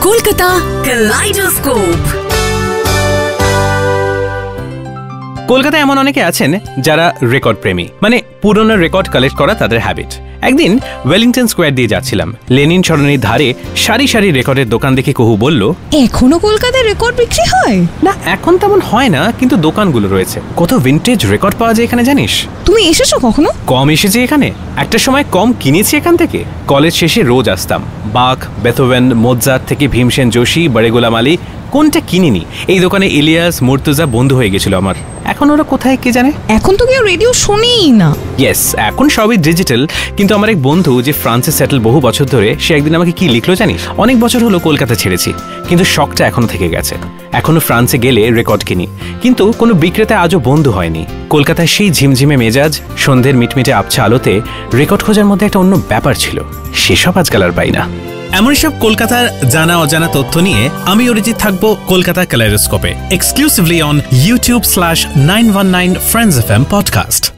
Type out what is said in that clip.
কলকাতা কালাইডোস্কোপ। কলকাতায় এমন অনেকে আছেন যারা রেকর্ড প্রেমী, মানে পুরনো রেকর্ড কালেক্ট করা তাদের হ্যাবিট। একদিন ওয়েলিংটন স্কোয়ার দিয়ে যাচ্ছিলাম, লেনিন সরণির ধারে সারি সারি রেকর্ডের দোকান দেখে কুহু বলল, এখনো কলকাতায় রেকর্ড বিক্রি হয়? না, এখন তেমন হয় না, কিন্তু দোকানগুলো রয়েছে। কত ভিন্টেজ রেকর্ড পাওয়া যায় এখানে জানিস? তুমি এসেছো কখনো? কম এসেছি এখানে, একটা সময় কম কিনেছি এখান থেকে। কলেজ শেষে রোজ আসতাম। বাক, বেথোভেন, মোৎজার্ট থেকে ভীমসেন যোশী, বড়ে গোলাম আলী, কোনটা কিনিনি। এই দোকানে ইলিয়াস, মুর্তজা বন্ধু হয়ে গেছিল আমার। এখন ওরা কোথায় কে জানে। এখন তো কেউ রেডিও শুনেই না। ইয়েস, এখন সবই ডিজিটাল। কিন্তু আমার এক বন্ধু যে ফ্রান্সে সেটেল বহু বছর ধরে, সে একদিন আমাকে কি লিখলো জানিস? অনেক বছর হলো কলকাতা ছেড়েছি, কিন্তু শখটা এখনো থেকে গেছে। এখনো ফ্রান্সে গেলে রেকর্ড কিনি, কিন্তু কোনো বিক্রেতা আজও বন্ধু হয়নি। কলকাতায় সেই ঝিমঝিমে মেজাজ, সন্ধ্যের মিটমিটে আবছা আলোতে রেকর্ড খোঁজার মধ্যে একটা অন্য ব্যাপার ছিল, সেসব আজকাল আর পাই না। এমনই সব কলকাতার জানা অজানা তথ্য নিয়ে আমি অরিজিৎ থাকবো কলকাতা কালাইডোস্কোপে, exclusively on YouTube/919 Friends FM podcast।